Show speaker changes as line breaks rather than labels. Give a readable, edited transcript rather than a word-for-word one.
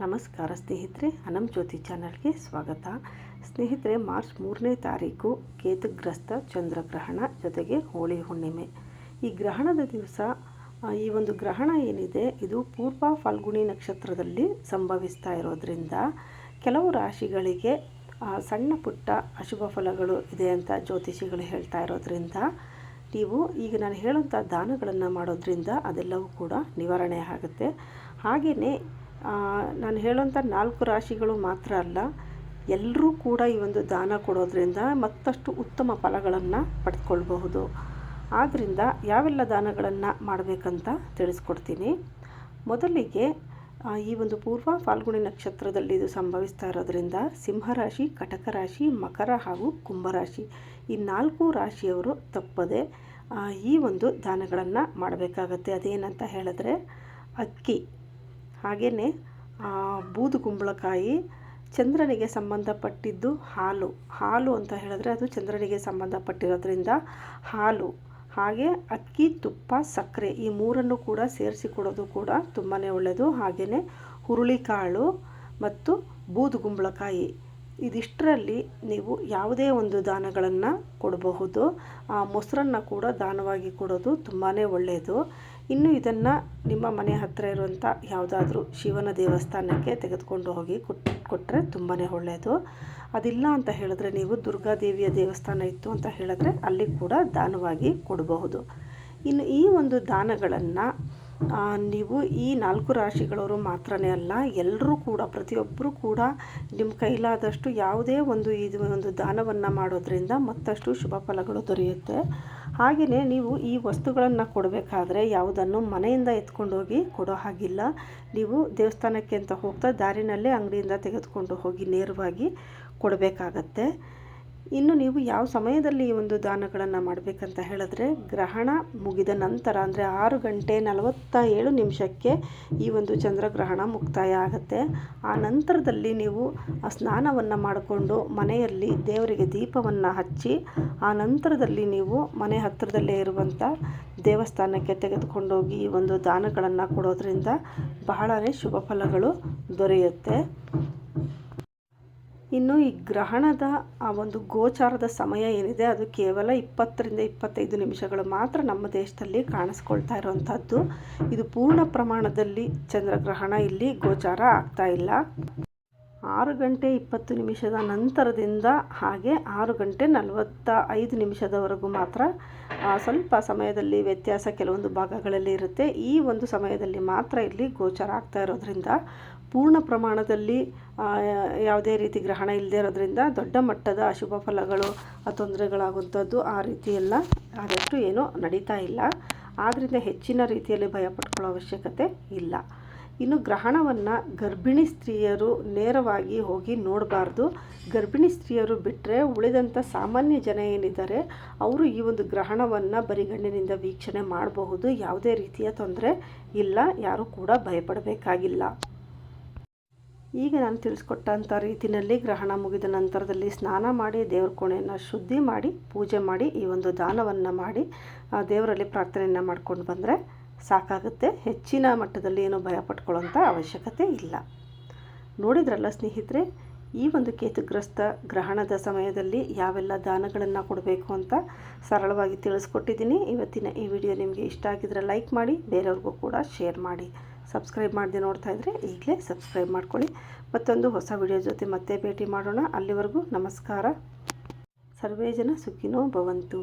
ನಮಸ್ಕಾರ ಸ್ನೇಹಿತರೆ, ಅನಮ್ ಜ್ಯೋತಿ ಚಾನಲ್ಗೆ ಸ್ವಾಗತ. ಸ್ನೇಹಿತರೆ, ಮಾರ್ಚ್ 3ನೇ ತಾರೀಕು ಕೇತುಗ್ರಸ್ತ ಚಂದ್ರಗ್ರಹಣ ಜೊತೆಗೆ ಹೋಳಿ ಹುಣ್ಣಿಮೆ. ಈ ಗ್ರಹಣದ ದಿವಸ ಈ ಒಂದು ಗ್ರಹಣ ಏನಿದೆ ಇದು ಪೂರ್ವ ಫಾಲ್ಗುಣಿ ನಕ್ಷತ್ರದಲ್ಲಿ ಸಂಭವಿಸ್ತಾ ಇರೋದ್ರಿಂದ ಕೆಲವು ರಾಶಿಗಳಿಗೆ ಸಣ್ಣ ಪುಟ್ಟ ಅಶುಭ ಫಲಗಳು ಇದೆ ಅಂತ ಜ್ಯೋತಿಷಿಗಳು ಹೇಳ್ತಾ ಇರೋದ್ರಿಂದ ನೀವು ಈಗ ನಾನು ಹೇಳುವಂಥ ದಾನಗಳನ್ನು ಮಾಡೋದ್ರಿಂದ ಅದೆಲ್ಲವೂ ಕೂಡ ನಿವಾರಣೆ ಆಗುತ್ತೆ. ಹಾಗೆಯೇ ನಾನು ಹೇಳುವಂಥ 4 ರಾಶಿಗಳು ಮಾತ್ರ ಅಲ್ಲ, ಎಲ್ಲರೂ ಕೂಡ ಈ ಒಂದು ದಾನ ಕೊಡೋದ್ರಿಂದ ಮತ್ತಷ್ಟು ಉತ್ತಮ ಫಲಗಳನ್ನು ಪಡೆದುಕೊಳ್ಬಹುದು. ಆದ್ದರಿಂದ ಯಾವೆಲ್ಲ ದಾನಗಳನ್ನು ಮಾಡಬೇಕಂತ ತಿಳಿಸ್ಕೊಡ್ತೀನಿ. ಮೊದಲಿಗೆ ಈ ಒಂದು ಪೂರ್ವ ಫಾಲ್ಗುಣಿ ನಕ್ಷತ್ರದಲ್ಲಿ ಇದು ಸಂಭವಿಸ್ತಾ ಇರೋದ್ರಿಂದ ಸಿಂಹರಾಶಿ, ಕಟಕ ರಾಶಿ, ಮಕರ ಹಾಗೂ ಕುಂಭರಾಶಿ ಈ 4 ರಾಶಿಯವರು ತಪ್ಪದೆ ಈ ಒಂದು ದಾನಗಳನ್ನು ಮಾಡಬೇಕಾಗತ್ತೆ. ಅದೇನಂತ ಹೇಳಿದ್ರೆ ಅಕ್ಕಿ, ಹಾಗೆಯೇ ಬೂದು ಕುಂಬಳಕಾಯಿ, ಚಂದ್ರನಿಗೆ ಸಂಬಂಧಪಟ್ಟಿದ್ದು ಹಾಲು ಅಂತ ಹೇಳಿದ್ರೆ ಅದು ಚಂದ್ರನಿಗೆ ಸಂಬಂಧಪಟ್ಟಿರೋದ್ರಿಂದ ಹಾಲು, ಹಾಗೆ ಅಕ್ಕಿ, ತುಪ್ಪ, ಸಕ್ಕರೆ ಈ 3 ಕೂಡ ಸೇರಿಸಿ ಕೊಡೋದು ಕೂಡ ತುಂಬಾ ಒಳ್ಳೆಯದು. ಹಾಗೆಯೇ ಹುರುಳಿಕಾಳು ಮತ್ತು ಬೂದು ಕುಂಬಳಕಾಯಿ ಇದಿಷ್ಟರಲ್ಲಿ ನೀವು ಯಾವುದೇ ಒಂದು ದಾನಗಳನ್ನು ಕೊಡಬಹುದು. ಮೊಸರನ್ನು ಕೂಡ ದಾನವಾಗಿ ಕೊಡೋದು ತುಂಬಾ ಒಳ್ಳೆಯದು. ಇನ್ನು ಇದನ್ನು ನಿಮ್ಮ ಮನೆ ಹತ್ತಿರ ಇರುವಂಥ ಯಾವುದಾದ್ರೂ ಶಿವನ ದೇವಸ್ಥಾನಕ್ಕೆ ತೆಗೆದುಕೊಂಡು ಹೋಗಿ ಕೊಟ್ಟರೆ ತುಂಬಾ ಒಳ್ಳೆಯದು. ಅದಿಲ್ಲ ಅಂತ ಹೇಳಿದ್ರೆ ನೀವು ದುರ್ಗಾದೇವಿಯ ದೇವಸ್ಥಾನ ಇತ್ತು ಅಂತ ಹೇಳಿದ್ರೆ ಅಲ್ಲಿ ಕೂಡ ದಾನವಾಗಿ ಕೊಡಬಹುದು. ಇನ್ನು ಈ ಒಂದು ದಾನಗಳನ್ನು ನೀವು ಈ 4 ರಾಶಿಗಳವರು ಮಾತ್ರನೇ ಅಲ್ಲ, ಎಲ್ಲರೂ ಕೂಡ ಪ್ರತಿಯೊಬ್ಬರೂ ಕೂಡ ನಿಮ್ಮ ಕೈಲಾದಷ್ಟು ಯಾವುದೇ ಒಂದು ದಾನವನ್ನು ಮಾಡೋದ್ರಿಂದ ಮತ್ತಷ್ಟು ಶುಭ ಫಲಗಳು ದೊರೆಯುತ್ತೆ. ಹಾಗೆಯೇ ನೀವು ಈ ವಸ್ತುಗಳನ್ನು ಕೊಡಬೇಕಾದ್ರೆ ಯಾವುದನ್ನು ಮನೆಯಿಂದ ಎತ್ಕೊಂಡೋಗಿ ಕೊಡೋ ಹಾಗಿಲ್ಲ. ನೀವು ದೇವಸ್ಥಾನಕ್ಕೆ ಅಂತ ಹೋಗ್ತಾ ದಾರಿನಲ್ಲೇ ಅಂಗಡಿಯಿಂದ ತೆಗೆದುಕೊಂಡು ಹೋಗಿ ನೇರವಾಗಿ ಕೊಡಬೇಕಾಗತ್ತೆ. ಇನ್ನು ನೀವು ಯಾವ ಸಮಯದಲ್ಲಿ ಈ ಒಂದು ದಾನಗಳನ್ನು ಮಾಡಬೇಕಂತ ಹೇಳಿದ್ರೆ ಗ್ರಹಣ ಮುಗಿದ ನಂತರ, ಅಂದರೆ 6:47 ಈ ಒಂದು ಚಂದ್ರಗ್ರಹಣ ಮುಕ್ತಾಯ ಆಗುತ್ತೆ. ಆ ನಂತರದಲ್ಲಿ ನೀವು ಸ್ನಾನವನ್ನು ಮಾಡಿಕೊಂಡು ಮನೆಯಲ್ಲಿ ದೇವರಿಗೆ ದೀಪವನ್ನು ಹಚ್ಚಿ ಆ ನಂತರದಲ್ಲಿ ನೀವು ಮನೆ ಹತ್ತಿರದಲ್ಲೇ ಇರುವಂಥ ದೇವಸ್ಥಾನಕ್ಕೆ ತೆಗೆದುಕೊಂಡೋಗಿ ಈ ಒಂದು ದಾನಗಳನ್ನು ಕೊಡೋದ್ರಿಂದ ಬಹಳನೇ ಶುಭ ಫಲಗಳು ದೊರೆಯುತ್ತೆ. ಇನ್ನು ಈ ಗ್ರಹಣದ ಆ ಒಂದು ಗೋಚಾರದ ಸಮಯ ಏನಿದೆ ಅದು ಕೇವಲ 20-25 ನಿಮಿಷಗಳು ಮಾತ್ರ ನಮ್ಮ ದೇಶದಲ್ಲಿ ಕಾಣಿಸ್ಕೊಳ್ತಾ ಇರುವಂಥದ್ದು. ಇದು ಪೂರ್ಣ ಪ್ರಮಾಣದಲ್ಲಿ ಚಂದ್ರಗ್ರಹಣ ಇಲ್ಲಿ ಗೋಚಾರ ಆಗ್ತಾ ಇಲ್ಲ. 6:20 ನಂತರದಿಂದ ಹಾಗೆ 6:45 ಮಾತ್ರ ಸ್ವಲ್ಪ ಸಮಯದಲ್ಲಿ ವ್ಯತ್ಯಾಸ ಕೆಲವೊಂದು ಭಾಗಗಳಲ್ಲಿ ಇರುತ್ತೆ. ಈ ಒಂದು ಸಮಯದಲ್ಲಿ ಮಾತ್ರ ಇಲ್ಲಿ ಗೋಚಾರ ಆಗ್ತಾ ಇರೋದ್ರಿಂದ ಪೂರ್ಣ ಪ್ರಮಾಣದಲ್ಲಿ ಯಾವುದೇ ರೀತಿ ಗ್ರಹಣ ಇಲ್ಲದೆ ಇರೋದ್ರಿಂದ ದೊಡ್ಡ ಮಟ್ಟದ ಅಶುಭ ಫಲಗಳು ತೊಂದರೆಗಳಾಗುವಂಥದ್ದು ಆ ರೀತಿ ಎಲ್ಲ ಆದಷ್ಟು ಏನೂ ನಡೀತಾ ಇಲ್ಲ. ಆದ್ದರಿಂದ ಹೆಚ್ಚಿನ ರೀತಿಯಲ್ಲಿ ಭಯ ಪಟ್ಕೊಳ್ಳೋ ಅವಶ್ಯಕತೆ ಇಲ್ಲ. ಇನ್ನು ಗ್ರಹಣವನ್ನು ಗರ್ಭಿಣಿ ಸ್ತ್ರೀಯರು ನೇರವಾಗಿ ಹೋಗಿ ನೋಡಬಾರ್ದು. ಗರ್ಭಿಣಿ ಸ್ತ್ರೀಯರು ಬಿಟ್ಟರೆ ಉಳಿದಂಥ ಸಾಮಾನ್ಯ ಜನ ಏನಿದ್ದಾರೆ ಅವರು ಈ ಒಂದು ಗ್ರಹಣವನ್ನು ಬರಿಗಣ್ಣಿನಿಂದ ವೀಕ್ಷಣೆ ಮಾಡಬಹುದು. ಯಾವುದೇ ರೀತಿಯ ತೊಂದರೆ ಇಲ್ಲ, ಯಾರೂ ಕೂಡ ಭಯಪಡಬೇಕಾಗಿಲ್ಲ. ಈಗ ನಾನು ತಿಳಿಸ್ಕೊಟ್ಟಂಥ ರೀತಿಯಲ್ಲಿ ಗ್ರಹಣ ಮುಗಿದ ನಂತರದಲ್ಲಿ ಸ್ನಾನ ಮಾಡಿ ದೇವ್ರ ಕೋಣೆಯನ್ನು ಶುದ್ಧಿ ಮಾಡಿ ಪೂಜೆ ಮಾಡಿ ಈ ಒಂದು ದಾನವನ್ನು ಮಾಡಿ ದೇವರಲ್ಲಿ ಪ್ರಾರ್ಥನೆಯನ್ನು ಮಾಡ್ಕೊಂಡು ಬಂದರೆ ಸಾಕಾಗುತ್ತೆ. ಹೆಚ್ಚಿನ ಮಟ್ಟದಲ್ಲಿ ಏನೋ ಭಯ ಪಟ್ಕೊಳ್ಳೋಂಥ ಅವಶ್ಯಕತೆ ಇಲ್ಲ. ನೋಡಿದ್ರಲ್ಲ ಸ್ನೇಹಿತರೆ, ಈ ಒಂದು ಕೇತುಗ್ರಸ್ತ ಗ್ರಹಣದ ಸಮಯದಲ್ಲಿ ಯಾವೆಲ್ಲ ದಾನಗಳನ್ನು ಕೊಡಬೇಕು ಅಂತ ಸರಳವಾಗಿ ತಿಳಿಸ್ಕೊಟ್ಟಿದ್ದೀನಿ. ಇವತ್ತಿನ ಈ ವಿಡಿಯೋ ನಿಮಗೆ ಇಷ್ಟ ಆಗಿದ್ರೆ ಲೈಕ್ ಮಾಡಿ, ಬೇರೆಯವ್ರಿಗೂ ಕೂಡ ಶೇರ್ ಮಾಡಿ. ಸಬ್ಸ್ಕ್ರೈಬ್ ಮಾಡದೆ ನೋಡ್ತಾ ಇದ್ದರೆ ಈಗಲೇ ಸಬ್ಸ್ಕ್ರೈಬ್ ಮಾಡ್ಕೊಳ್ಳಿ. ಮತ್ತೊಂದು ಹೊಸ ವಿಡಿಯೋ ಜೊತೆ ಮತ್ತೆ ಭೇಟಿ ಮಾಡೋಣ. ಅಲ್ಲಿವರೆಗೂ ನಮಸ್ಕಾರ. ಸರ್ವೇ ಜನ ಸುಖಿನೋ ಭವಂತು.